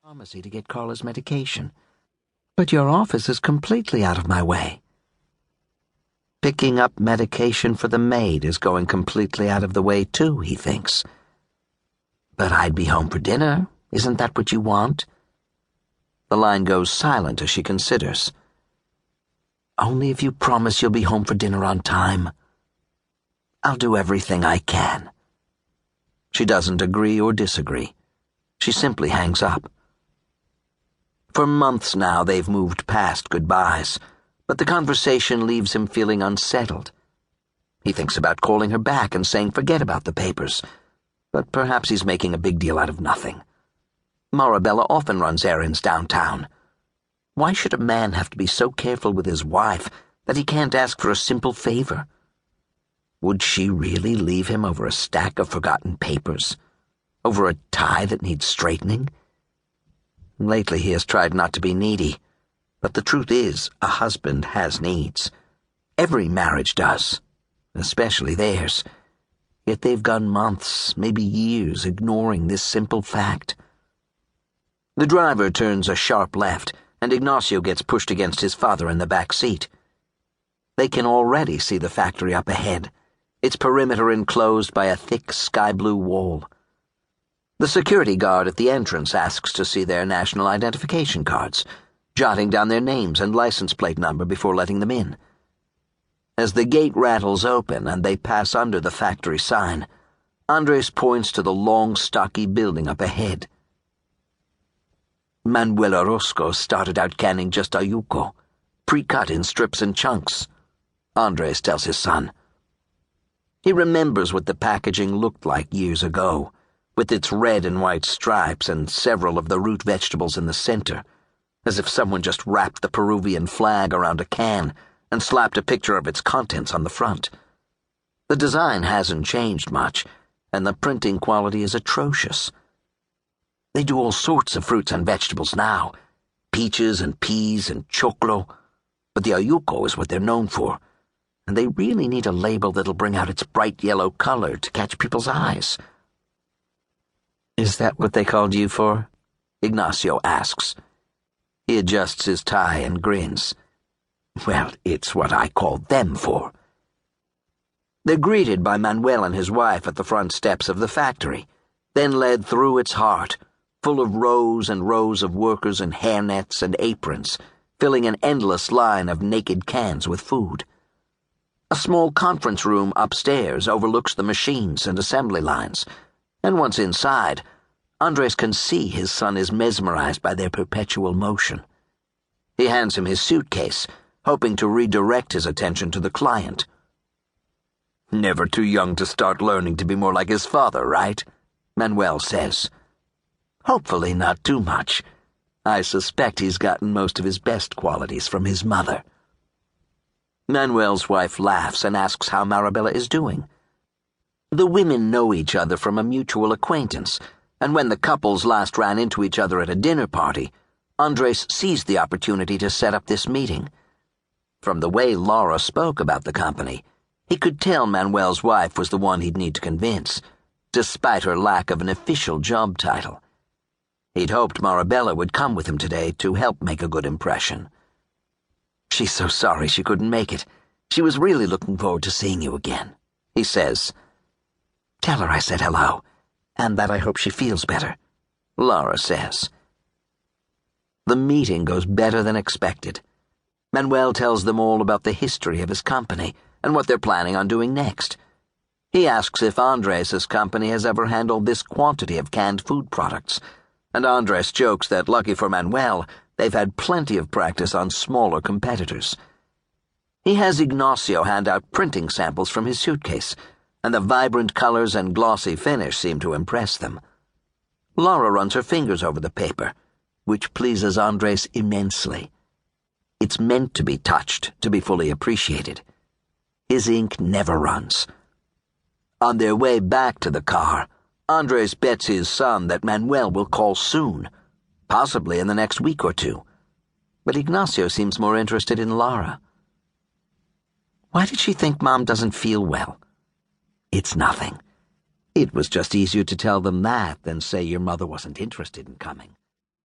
pharmacy to get Carla's medication. But your office is completely out of my way. Picking up medication for the maid is going completely out of the way too, he thinks. But I'd be home for dinner. Isn't that what you want? The line goes silent as she considers. Only if you promise you'll be home for dinner on time. I'll do everything I can. She doesn't agree or disagree. She simply hangs up. For months now they've moved past goodbyes, but the conversation leaves him feeling unsettled. He thinks about calling her back and saying forget about the papers, but perhaps he's making a big deal out of nothing. Marabela often runs errands downtown. Why should a man have to be so careful with his wife that he can't ask for a simple favor? Would she really leave him over a stack of forgotten papers? Over a tie that needs straightening? Lately he has tried not to be needy, but the truth is, a husband has needs. Every marriage does, especially theirs. Yet they've gone months, maybe years, ignoring this simple fact. The driver turns a sharp left, and Ignacio gets pushed against his father in the back seat. They can already see the factory up ahead, its perimeter enclosed by a thick sky-blue wall. The security guard at the entrance asks to see their national identification cards, jotting down their names and license plate number before letting them in. As the gate rattles open and they pass under the factory sign, Andres points to the long, stocky building up ahead. Manuel Orozco started out canning just ayuco, pre-cut in strips and chunks, Andres tells his son. He remembers what the packaging looked like years ago, with its red and white stripes and several of the root vegetables in the center, as if someone just wrapped the Peruvian flag around a can and slapped a picture of its contents on the front. The design hasn't changed much, and the printing quality is atrocious. They do all sorts of fruits and vegetables now, peaches and peas and choclo, but the ayuco is what they're known for, and they really need a label that'll bring out its bright yellow color to catch people's eyes. Is that what they called you for? Ignacio asks. He adjusts his tie and grins. Well, it's what I called them for. They're greeted by Manuel and his wife at the front steps of the factory, then led through its heart, full of rows and rows of workers in hairnets and aprons, filling an endless line of naked cans with food. A small conference room upstairs overlooks the machines and assembly lines, and once inside, Andres can see his son is mesmerized by their perpetual motion. He hands him his suitcase, hoping to redirect his attention to the client. Never too young to start learning to be more like his father, right? Manuel says. Hopefully not too much. I suspect he's gotten most of his best qualities from his mother. Manuel's wife laughs and asks how Marabela is doing. The women know each other from a mutual acquaintance, and when the couples last ran into each other at a dinner party, Andres seized the opportunity to set up this meeting. From the way Laura spoke about the company, he could tell Manuel's wife was the one he'd need to convince, despite her lack of an official job title. He'd hoped Marabela would come with him today to help make a good impression. She's so sorry she couldn't make it. She was really looking forward to seeing you again, he says. Tell her I said hello, and that I hope she feels better, Laura says. The meeting goes better than expected. Manuel tells them all about the history of his company and what they're planning on doing next. He asks if Andres' company has ever handled this quantity of canned food products, and Andres jokes that, lucky for Manuel, they've had plenty of practice on smaller competitors. He has Ignacio hand out printing samples from his suitcase, and the vibrant colors and glossy finish seem to impress them. Laura runs her fingers over the paper, which pleases Andres immensely. It's meant to be touched, to be fully appreciated. His ink never runs. On their way back to the car, Andres bets his son that Manuel will call soon, possibly in the next week or two. But Ignacio seems more interested in Laura. Why did she think Mom doesn't feel well? It's nothing. It was just easier to tell them that than say your mother wasn't interested in coming.